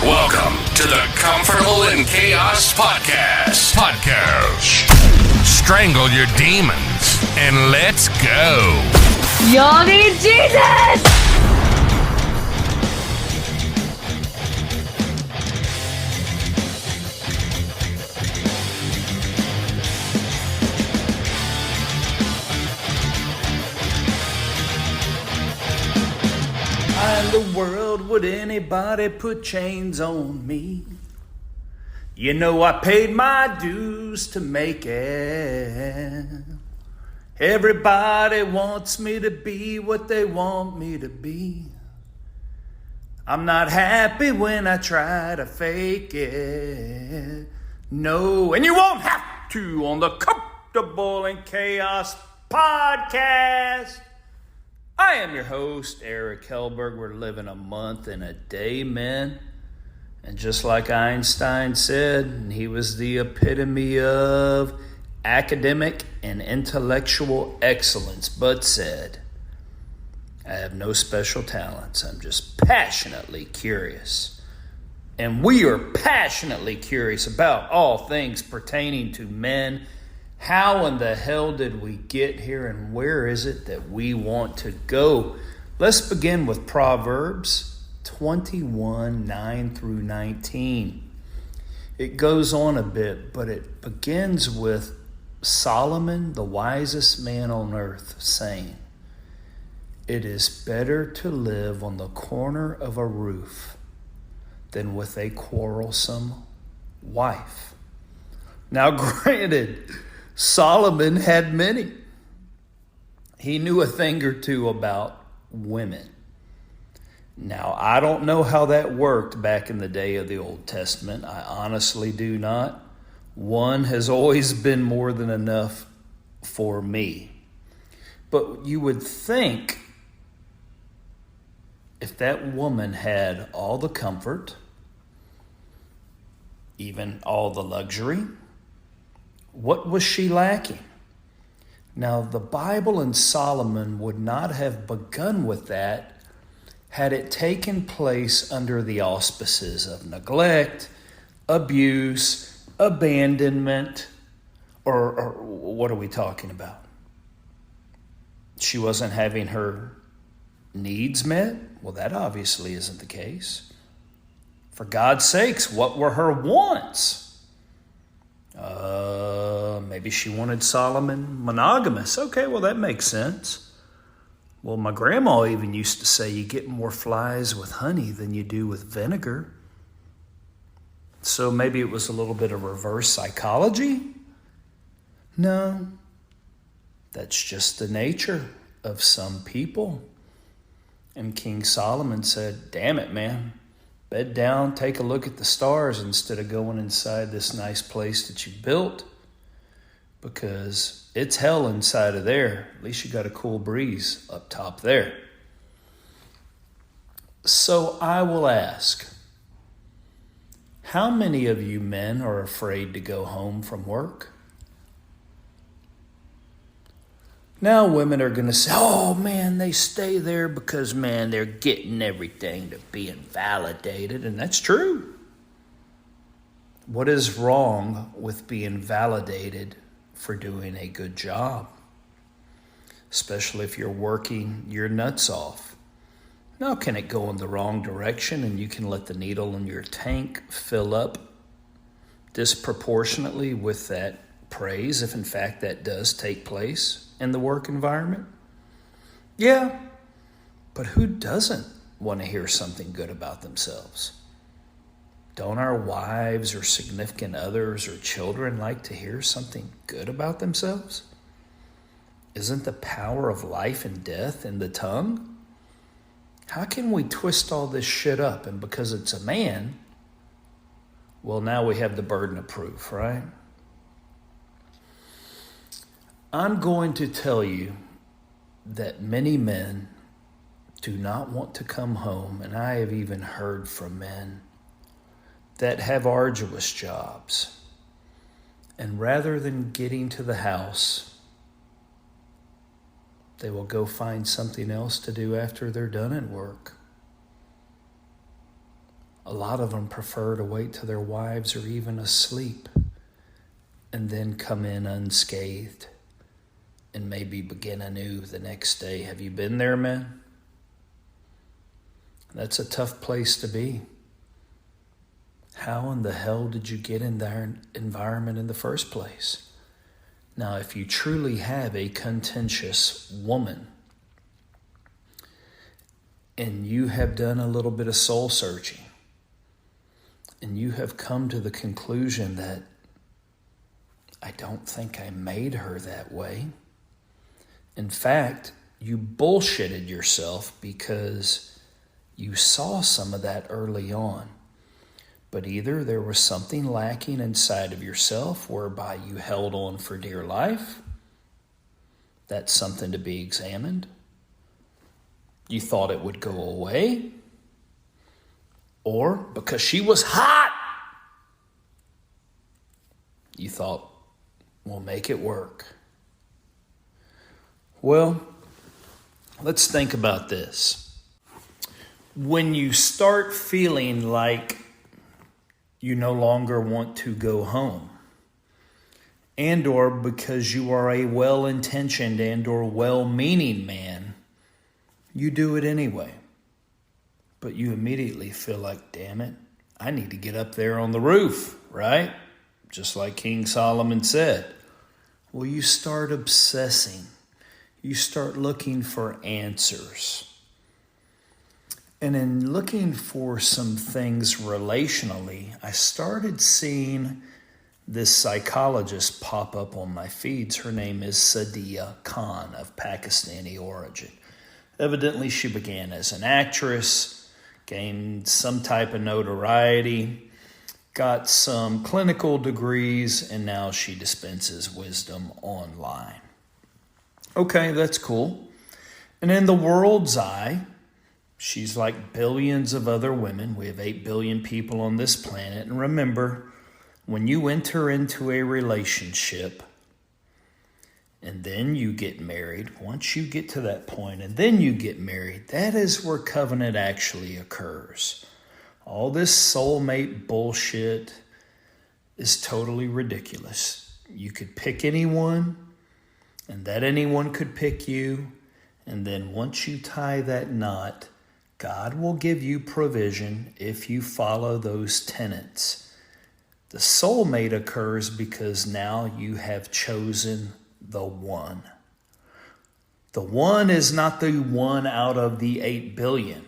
Welcome to the Comfortable in Chaos Podcast. Strangle your demons and let's go. Y'all need Jesus! Why in the world would anybody put chains on me? You know I paid my dues to make it. Everybody wants me to be what they want me to be. I'm not happy when I try to fake it. No, and you won't have to on the Comfortable in Chaos Podcast. I am your host, Eric Hellberg. We're living a month and a day, men. And just like Einstein said, and he was the epitome of academic and intellectual excellence, but said, I have no special talents. I'm just passionately curious. And we are passionately curious about all things pertaining to men. How in the hell did we get here, and where is it that we want to go? Let's begin with Proverbs 21, 9 through 19. It goes on a bit, but it begins with Solomon, the wisest man on earth, saying, it is better to live on the corner of a roof than with a quarrelsome wife. Now, granted, Solomon had many. He knew a thing or two about women. Now, I don't know how that worked back in the day of the Old Testament. I honestly do not. One has always been more than enough for me. But you would think if that woman had all the comfort, even all the luxury, what was she lacking? Now, the Bible and Solomon would not have begun with that had it taken place under the auspices of neglect, abuse, abandonment, or what are we talking about? She wasn't having her needs met? Well, that obviously isn't the case. For God's sakes, what were her wants? Maybe she wanted Solomon monogamous. Okay, well, that makes sense. Well, my grandma even used to say you get more flies with honey than you do with vinegar. So maybe it was a little bit of reverse psychology? No, that's just the nature of some people. And King Solomon said, damn it, man. Bed down, take a look at the stars instead of going inside this nice place that you built, because it's hell inside of there. At least you got a cool breeze up top there. So I will ask, how many of you men are afraid to go home from work? Now women are going to say, oh man, they stay there because, man, they're getting everything to being validated. And that's true. What is wrong with being validated for doing a good job? Especially if you're working your nuts off. Now, can it go in the wrong direction and you can let the needle in your tank fill up disproportionately with that praise, if in fact that does take place in the work environment? Yeah, but who doesn't want to hear something good about themselves? Don't our wives or significant others or children like to hear something good about themselves? Isn't the power of life and death in the tongue? How can we twist all this shit up? And because it's a man, well, now we have the burden of proof, right? I'm going to tell you that many men do not want to come home, and I have even heard from men that have arduous jobs, and rather than getting to the house, they will go find something else to do after they're done at work. A lot of them prefer to wait till their wives are even asleep and then come in unscathed and maybe begin anew the next day. Have you been there, man? That's a tough place to be. How in the hell did you get in that environment in the first place? Now, if you truly have a contentious woman and you have done a little bit of soul searching and you have come to the conclusion that I don't think I made her that way. In fact, you bullshitted yourself because you saw some of that early on. But either there was something lacking inside of yourself whereby you held on for dear life. That's something to be examined. You thought it would go away. Or because she was hot, you thought, we'll make it work. Well, let's think about this. When you start feeling like you no longer want to go home, and or because you are a well-intentioned and or well-meaning man, you do it anyway. But you immediately feel like, damn it, I need to get up there on the roof, right? Just like King Solomon said. Well, you start obsessing. You start looking for answers. And in looking for some things relationally, I started seeing this psychologist pop up on my feeds. Her name is Sadia Khan of Pakistani origin. Evidently, she began as an actress, gained some type of notoriety, got some clinical degrees, and now she dispenses wisdom online. Okay, that's cool. And in the world's eye, she's like billions of other women. We have 8 billion people on this planet. And remember, when you enter into a relationship and then you get married, once you get to that point and then you get married, that is where covenant actually occurs. All this soulmate bullshit is totally ridiculous. You could pick anyone, and that anyone could pick you. And then once you tie that knot, God will give you provision if you follow those tenets. The soulmate occurs because now you have chosen the one. The one is not the one out of the 8 billion.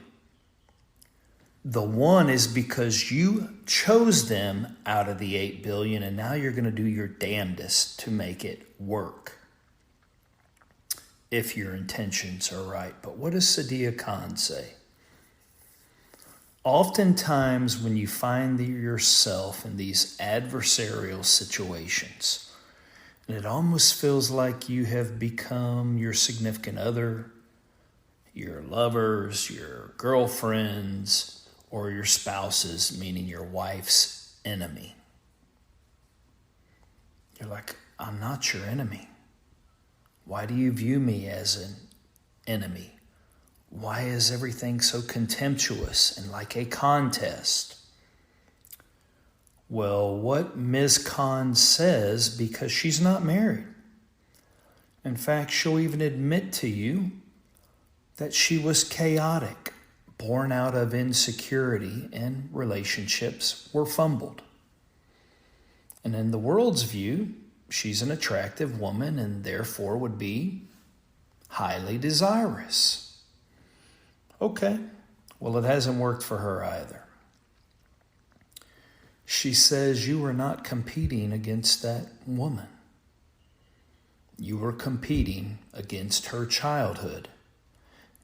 The one is because you chose them out of the 8 billion, and now you're going to do your damnedest to make it work, if your intentions are right. But what does Sadia Khan say? Oftentimes when you find yourself in these adversarial situations, and it almost feels like you have become your significant other, your lovers, your girlfriends, or your spouses, meaning your wife's enemy. You're like, I'm not your enemy. Why do you view me as an enemy? Why is everything so contemptuous and like a contest? Well, what Ms. Khan says, because she's not married. In fact, she'll even admit to you that she was chaotic, born out of insecurity, and relationships were fumbled. And in the world's view, she's an attractive woman and therefore would be highly desirous. Okay, well, it hasn't worked for her either. She says you were not competing against that woman. You were competing against her childhood.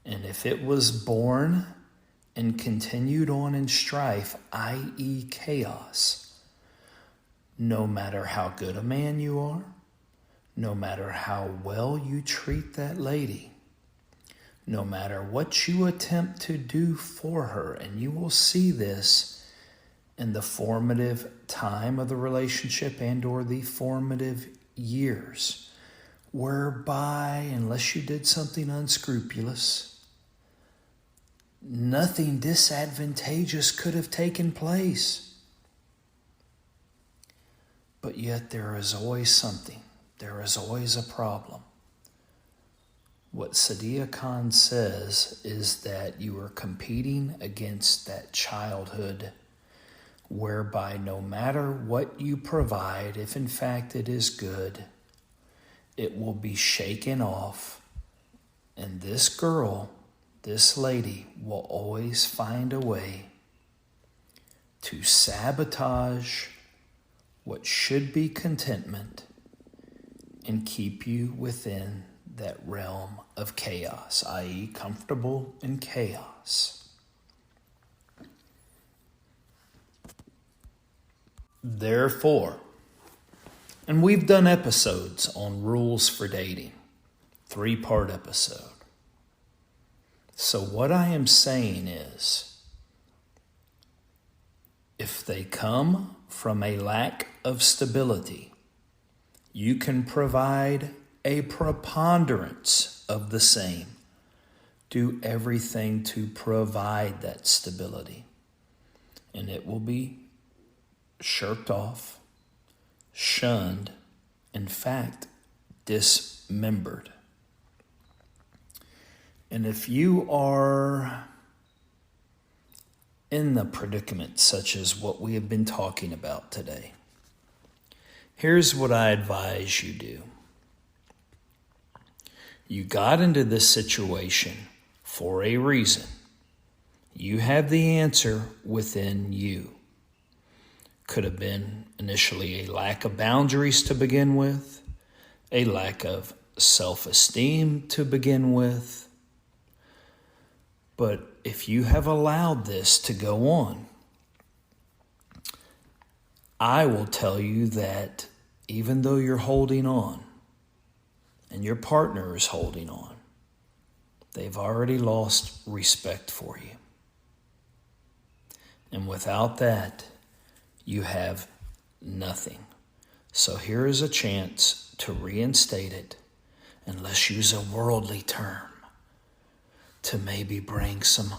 And if it was born and continued on in strife, i.e. chaos, no matter how good a man you are, no matter how well you treat that lady, no matter what you attempt to do for her, and you will see this in the formative time of the relationship and or the formative years, whereby, unless you did something unscrupulous, nothing disadvantageous could have taken place. But yet there is always something. There is always a problem. What Sadiya Khan says is that you are competing against that childhood whereby no matter what you provide, if in fact it is good, it will be shaken off. And this girl, this lady, will always find a way to sabotage what should be contentment and keep you within that realm of chaos, i.e., comfortable in chaos. Therefore, and we've done episodes on rules for dating, 3-part episode. So what I am saying is, if they come from a lack of stability, you can provide a preponderance of the same. Do everything to provide that stability, and it will be shirked off, shunned, in fact, dismembered. And if you are in the predicament such as what we have been talking about today, here's what I advise you do. You got into this situation for a reason. You have the answer within you. Could have been initially a lack of boundaries to begin with, a lack of self-esteem to begin with. But if you have allowed this to go on, I will tell you that even though you're holding on and your partner is holding on, they've already lost respect for you. And without that, you have nothing. So here is a chance to reinstate it, and let's use a worldly term, to maybe bring some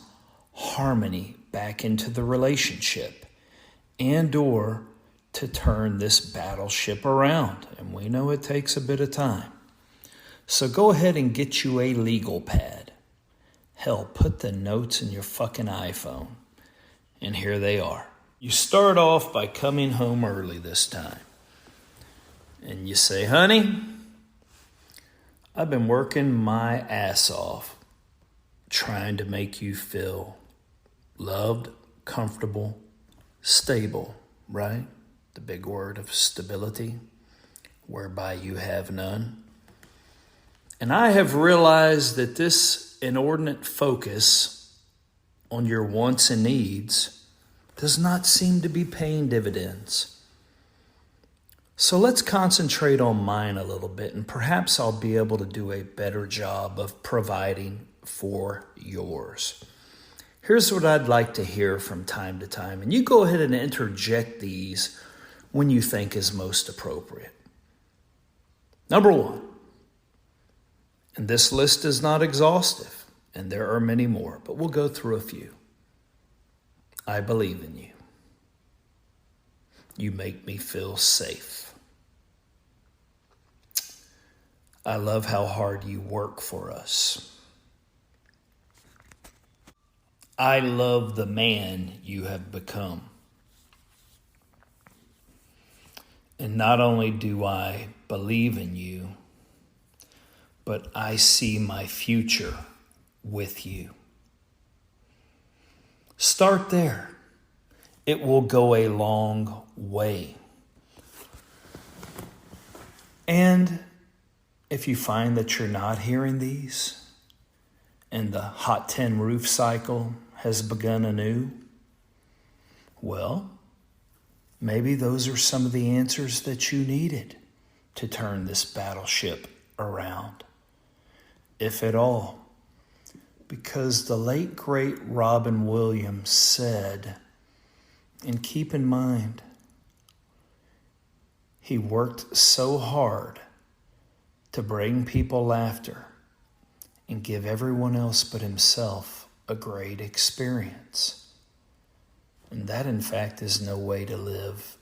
harmony back into the relationship and or to turn this battleship around. And we know it takes a bit of time. So go ahead and get you a legal pad. Hell, put the notes in your fucking iPhone. And here they are. You start off by coming home early this time. And you say, honey, I've been working my ass off trying to make you feel loved, comfortable, stable, right? The big word of stability, whereby you have none. And I have realized that this inordinate focus on your wants and needs does not seem to be paying dividends. So let's concentrate on mine a little bit, and perhaps I'll be able to do a better job of providing for yours. Here's what I'd like to hear from time to time, and you go ahead and interject these when you think is most appropriate. Number 1, and this list is not exhaustive, and there are many more, but we'll go through a few. I believe in you. You make me feel safe. I love how hard you work for us. I love the man you have become. And not only do I believe in you, but I see my future with you. Start there. It will go a long way. And if you find that you're not hearing these, and the hot 10 roof cycle has begun anew, well, maybe those are some of the answers that you needed to turn this battleship around, if at all. Because the late, great Robin Williams said, and keep in mind, he worked so hard to bring people laughter and give everyone else but himself a great experience. And that, in fact, is no way to live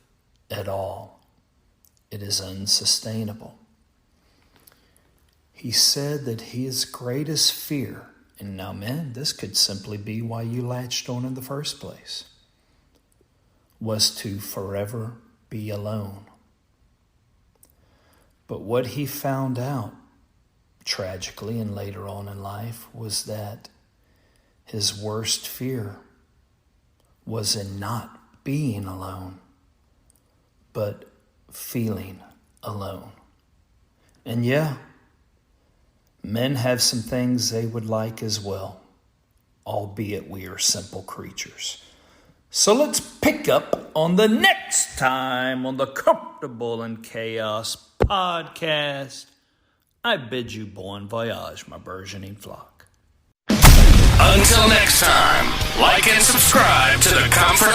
at all. It is unsustainable. He said that his greatest fear, and now, men, this could simply be why you latched on in the first place, was to forever be alone. But what he found out, tragically and later on in life, was that his worst fear was in not being alone, but feeling alone. And yeah, men have some things they would like as well, albeit we are simple creatures. So let's pick up on the next time on the Comfortable in Chaos podcast. I bid you bon voyage, my burgeoning flock. Until next time, like and subscribe to the Comfortable